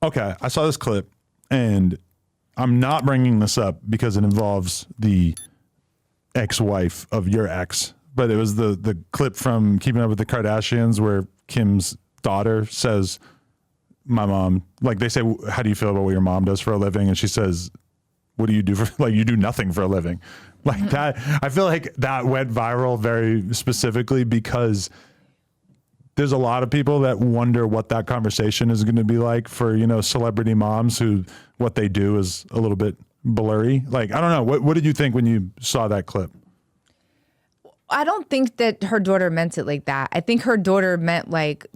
Okay, I saw this clip, and I'm not bringing this up because it involves the ex-wife of your ex, but it was the clip from Keeping Up with the Kardashians where Kim's daughter says, my mom, like they say, how do you feel about what your mom does for a living? And she says, what do you do for, like, you do nothing for a living. Like that. I feel like that went viral very specifically because there's a lot of people that wonder what that conversation is going to be like for, you know, celebrity moms who what they do is a little bit blurry. Like, I don't know. What did you think when you saw that clip? I don't think that her daughter meant it like that. I think her daughter meant like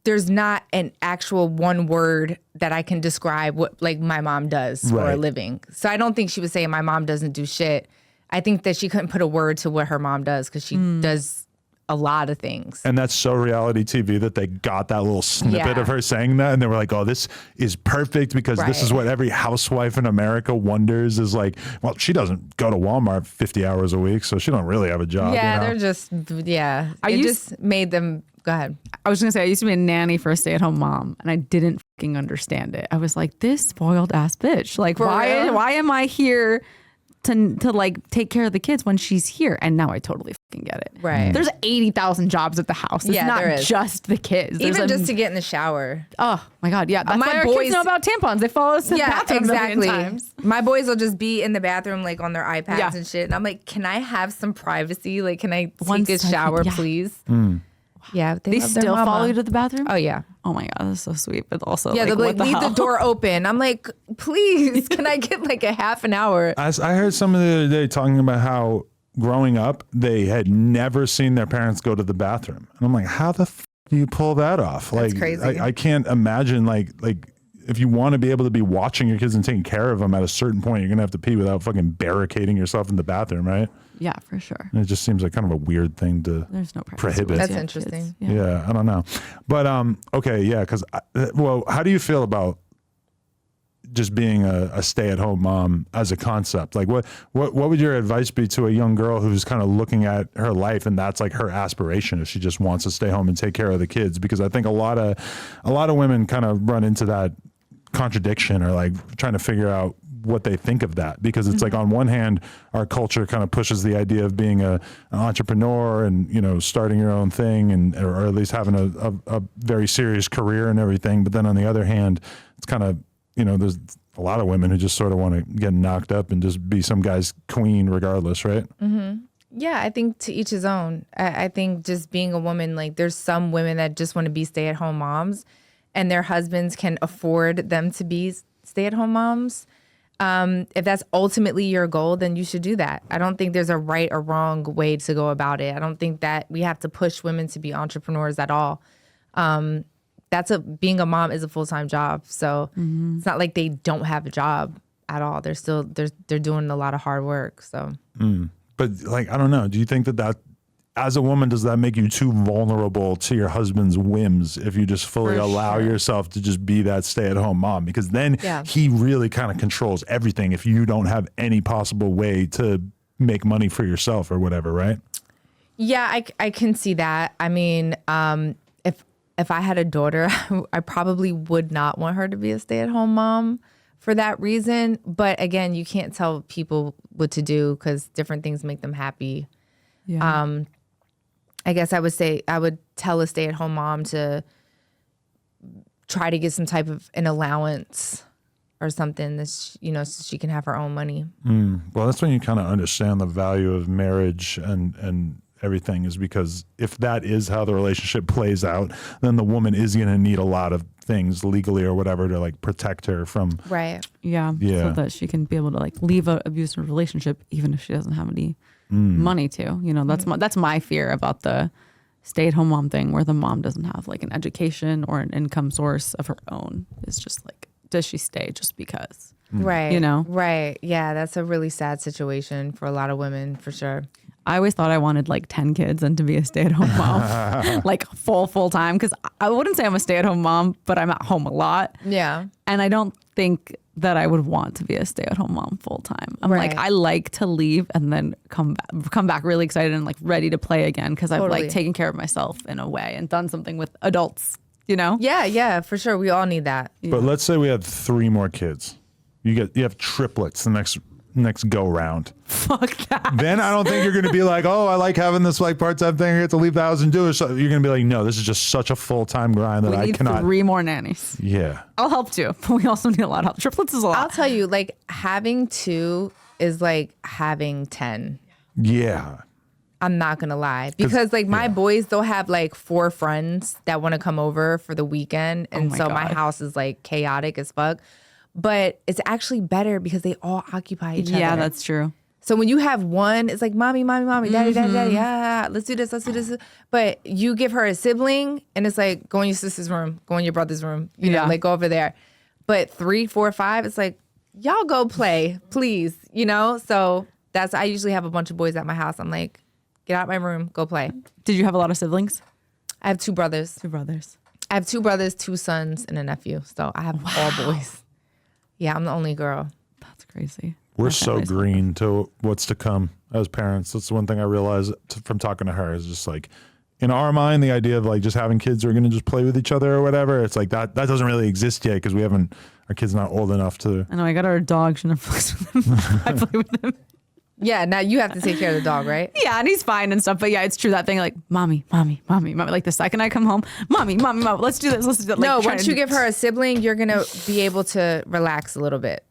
there's not an actual one word that I can describe what like my mom does for a living. So I don't think she was saying my mom doesn't do shit. I think that she couldn't put a word to what her mom does because she does a lot of things. And that's so reality TV that they got that little snippet of her saying that. And they were like, oh, this is perfect because this is what every housewife in America wonders is like, well, she doesn't go to Walmart 50 hours a week, so she don't really have a job. Yeah, you know? they're just, it just made them, go ahead. I was going to say, I used to be a nanny for a stay-at-home mom, and I didn't fucking understand it. I was like, this spoiled ass bitch. Like, why am I here to like take care of the kids when she's here? And now I totally fucking get it. Right. There's 80,000 jobs at the house. It's not just the kids. Even just to get in the shower. Oh my God. Yeah. That's my why our boys kids know about tampons. They follow us to the bathroom exactly. Times. My boys will just be in the bathroom like on their iPads and shit. And I'm like, can I have some privacy? Like, can I take a shower, please? Yeah, they still follow you to the bathroom? Oh, yeah. Oh, my God. That's so sweet. But also, yeah, like, they'll like, leave the door open. I'm like, please, can I get like a half an hour? I heard someone the other day talking about how growing up, they had never seen their parents go to the bathroom. And I'm like, how the f do you pull that off? That's like, crazy. I can't imagine like if you want to be able to be watching your kids and taking care of them at a certain point, you're going to have to pee without fucking barricading yourself in the bathroom, right? Yeah, for sure. And it just seems like kind of a weird thing to prohibit. That's interesting. Yeah, I don't know. But, okay, yeah, because, well, how do you feel about just being a stay-at-home mom as a concept? Like, what would your advice be to a young girl who's kind of looking at her life and that's like her aspiration if she just wants to stay home and take care of the kids? Because I think a lot of women kind of run into that contradiction or like trying to figure out what they think of that, because it's like on one hand our culture kind of pushes the idea of being an entrepreneur and, you know, starting your own thing and or at least having a very serious career and everything, but then on the other hand it's kind of, you know, there's a lot of women who just sort of want to get knocked up and just be some guy's queen regardless, right? Yeah, I think to each his own. I think just being a woman, like there's some women that just want to be stay-at-home moms and their husbands can afford them to be stay-at-home moms. If that's ultimately your goal, then you should do that. I don't think there's a right or wrong way to go about it. I don't think that we have to push women to be entrepreneurs at all. Being a mom is a full-time job. So it's not like they don't have a job at all. They're doing a lot of hard work. So, but like, I don't know. Do you think that as a woman, does that make you too vulnerable to your husband's whims if you just fully allow yourself to just be that stay-at-home mom? Because then he really kind of controls everything if you don't have any possible way to make money for yourself or whatever, right? Yeah, I can see that. I mean, if I had a daughter, I probably would not want her to be a stay-at-home mom for that reason. But again, you can't tell people what to do because different things make them happy. Yeah. I guess I would tell a stay-at-home mom to try to get some type of an allowance or something that you know, so she can have her own money. Well, that's when you kind of understand the value of marriage and everything, is because if that is how the relationship plays out, then the woman is going to need a lot of things legally or whatever to like protect her from. Right. Yeah. So that she can be able to like leave an abusive relationship even if she doesn't have any money to, you know, that's my fear about the stay-at-home mom thing, where the mom doesn't have like an education or an income source of her own. It's just like, does she stay just because? Right. You know? Right. Yeah. That's a really sad situation for a lot of women, for sure. I always thought I wanted like 10 kids and to be a stay-at-home mom, like full time. Because I wouldn't say I'm a stay-at-home mom, but I'm at home a lot. Yeah. And I don't think that I would want to be a stay-at-home mom full time. I'm like, I like to leave and then come back really excited and like ready to play again, because I've like taken care of myself in a way and done something with adults. you know? Yeah, for sure. We all need that. But let's say we had 3 more kids. You have triplets the next go round. Fuck that. Then I don't think you're going to be like, oh, I like having this like part-time thing. I get to leave the house and do it. So you're going to be like, no, this is just such a full-time grind that We I need cannot. 3 more nannies. Yeah. I'll help too, but we also need a lot of help. Triplets is a lot. I'll tell you, like having 2 is like having 10. Yeah. I'm not gonna lie, because like my boys, they'll have like 4 friends that want to come over for the weekend, and my so my God. house is like chaotic as fuck. But it's actually better because they all occupy each other. Yeah, that's true. So when you have one, it's like mommy, daddy, daddy, yeah, let's do this. But you give her a sibling, and it's like go in your sister's room, go in your brother's room, you know, like go over there. But 3, 4, 5, it's like y'all go play, please, you know. So I usually have a bunch of boys at my house. I'm like, get out my room, go play. Did you have a lot of siblings? I have 2 brothers. 2 brothers. I have 2 brothers, 2 sons, and a nephew. So I have all boys. Yeah, I'm the only girl. That's crazy. We're My so family's- green to what's to come as parents. That's the one thing I realized from talking to her is just like, in our mind, the idea of like just having kids who are going to just play with each other or whatever, it's like that doesn't really exist yet because our kid's not old enough to. I know. I got our dog. She never plays with him. I play with him. Yeah, now you have to take care of the dog, right? Yeah, and he's fine and stuff. But yeah, it's true that thing like, mommy. Like the second I come home, mommy, let's do this. Let's do that. No, Like, once you give her a sibling, you're going to be able to relax a little bit.